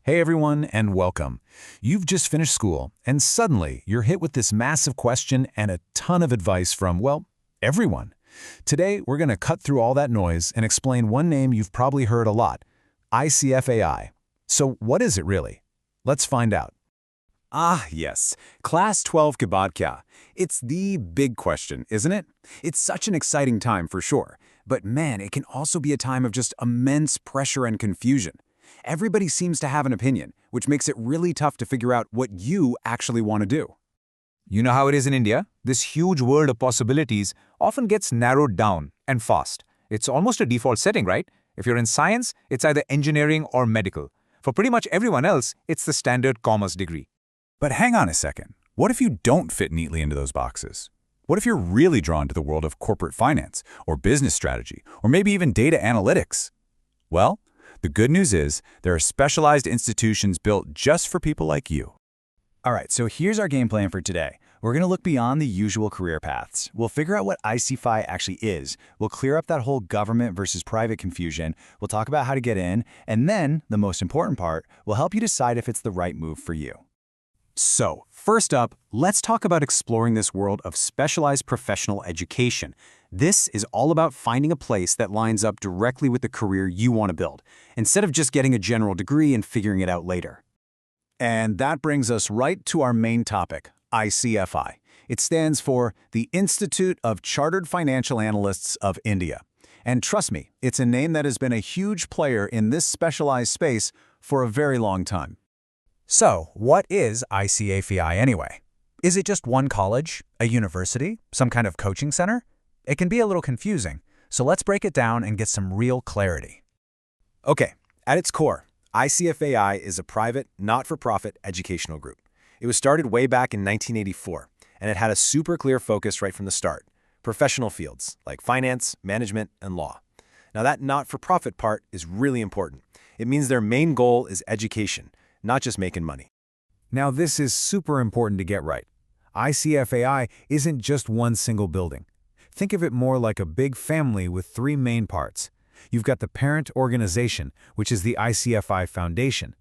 Hey everyone, and welcome. You've just finished school, and suddenly you're hit with this massive question and a ton of advice from, well, everyone. Today, we're going to cut through all that noise and explain one name you've probably heard a lot, ICFAI. So what is it really? Let's find out. Yes, Class 12 Kabatka. It's the big question, isn't it? It's such an exciting time for sure, but man, it can also be a time of just immense pressure and confusion. Everybody seems to have an opinion, which makes it really tough to figure out what you actually want to do. You know how it is in India? This huge world of possibilities often gets narrowed down and fast. It's almost a default setting, right? If you're in science, it's either engineering or medical. For pretty much everyone else, it's the standard commerce degree. But hang on a second. What if you don't fit neatly into those boxes? What if you're really drawn to the world of corporate finance, or business strategy, or maybe even data analytics? Well, the good news is there are specialized institutions built just for people like you. All right, so here's our game plan for today. We're going to look beyond the usual career paths. We'll figure out what ICFAI actually is. We'll clear up that whole government versus private confusion. We'll talk about how to get in. And then, the most important part, we'll help you decide if it's the right move for you. So, first up, let's talk about exploring this world of specialized professional education. This is all about finding a place that lines up directly with the career you want to build, instead of just getting a general degree and figuring it out later. And that brings us right to our main topic, ICFAI. It stands for the Institute of Chartered Financial Analysts of India. And trust me, it's a name that has been a huge player in this specialized space for a very long time. So, what is ICFAI anyway? Is it just one college, a university, some kind of coaching center? It can be a little confusing, so let's break it down and get some real clarity. Okay, at its core, ICFAI is a private, not-for-profit educational group. It was started way back in 1984, and it had a super clear focus right from the start: professional fields like finance, management, and law. Now that not-for-profit part is really important. It means their main goal is education, not just making money. Now this is super important to get right. ICFAI isn't just one single building. Think of it more like a big family with three main parts. You've got the parent organization, which is the ICFAI Foundation.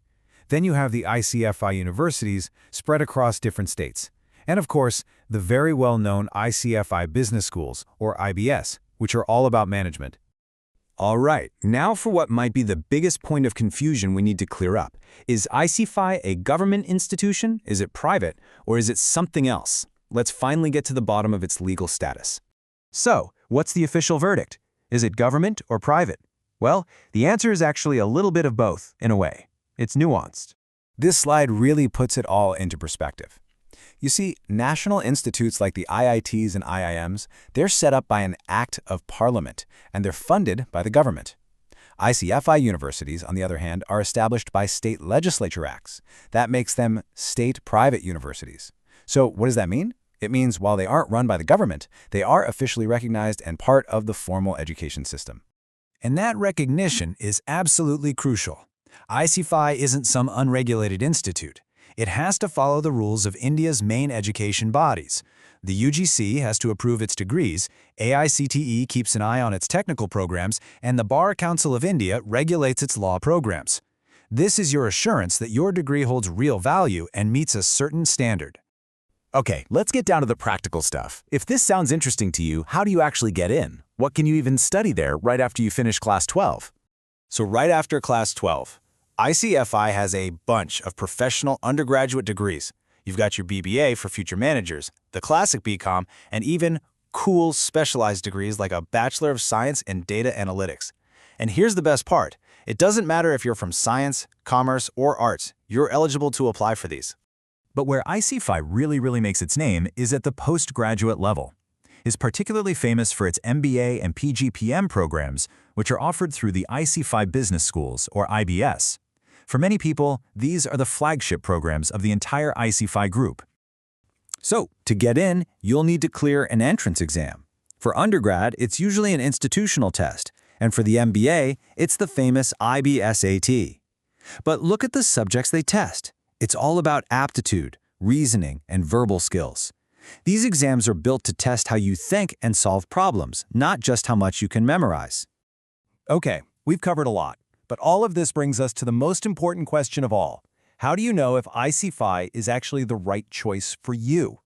Then you have the ICFAI universities spread across different states. And of course, the very well-known ICFAI Business Schools, or IBS, which are all about management. All right, now for what might be the biggest point of confusion we need to clear up. Is ICFAI a government institution? Is it private? Or is it something else? Let's finally get to the bottom of its legal status. So, what's the official verdict? Is it government or private? Well, the answer is actually a little bit of both, in a way. It's nuanced. This slide really puts it all into perspective. You see, national institutes like the IITs and IIMs, they're set up by an act of parliament, and they're funded by the government. ICFAI universities, on the other hand, are established by state legislature acts. That makes them state-private universities. So what does that mean? It means while they aren't run by the government, they are officially recognized and part of the formal education system. And that recognition is absolutely crucial. ICFAI isn't some unregulated institute. It has to follow the rules of India's main education bodies. The UGC has to approve its degrees, AICTE keeps an eye on its technical programs, and the Bar Council of India regulates its law programs. This is your assurance that your degree holds real value and meets a certain standard. Okay, let's get down to the practical stuff. If this sounds interesting to you, how do you actually get in? What can you even study there right after you finish Class 12? So right after Class 12, ICFAI has a bunch of professional undergraduate degrees. You've got your BBA for future managers, the classic BCom, and even cool specialized degrees like a Bachelor of Science in Data Analytics. And here's the best part. It doesn't matter if you're from science, commerce, or arts. You're eligible to apply for these. But where ICFAI really makes its name is at the postgraduate level. It's particularly famous for its MBA and PGPM programs, which are offered through the ICFAI Business Schools, or IBS. For many people, these are the flagship programs of the entire ICFAI group. So, to get in, you'll need to clear an entrance exam. For undergrad, it's usually an institutional test, and for the MBA, it's the famous IBSAT. But look at the subjects they test. It's all about aptitude, reasoning, and verbal skills. These exams are built to test how you think and solve problems, not just how much you can memorize. Okay, we've covered a lot. But all of this brings us to the most important question of all. How do you know if ICFAI is actually the right choice for you?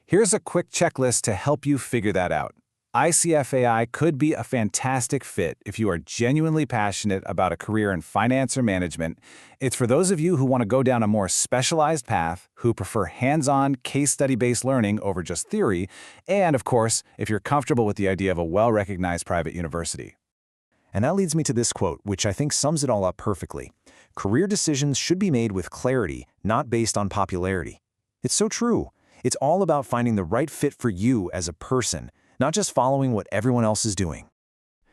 Here's a quick checklist to help you figure that out. ICFAI could be a fantastic fit if you are genuinely passionate about a career in finance or management. It's for those of you who want to go down a more specialized path, who prefer hands-on, case study-based learning over just theory, and, of course, if you're comfortable with the idea of a well-recognized private university. And that leads me to this quote, which I think sums it all up perfectly. Career decisions should be made with clarity, not based on popularity. It's so true. It's all about finding the right fit for you as a person, not just following what everyone else is doing.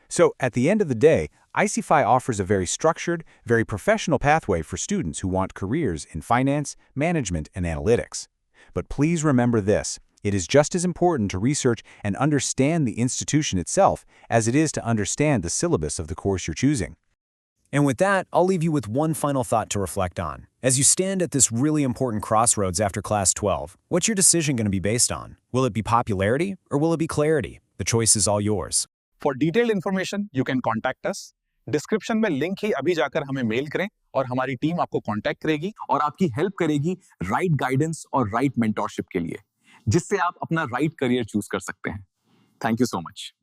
So, at the end of the day, ICFAI offers a very structured, very professional pathway for students who want careers in finance, management, and analytics. But please remember this. It is just as important to research and understand the institution itself as it is to understand the syllabus of the course you're choosing. And with that, I'll leave you with one final thought to reflect on. As you stand at this really important crossroads after Class 12, what's your decision going to be based on? Will it be popularity or will it be clarity? The choice is all yours. For detailed information, you can contact us. Description में link ही अभी जाकर हमें mail करें और हमारी team आपको contact करेगी और आपकी हेल्प करेगी राइट गाइडेंस और राइट मेंटोरशिप के लिए, जिससे आप अपना राइट करियर चूज कर सकते हैं। Thank you so much.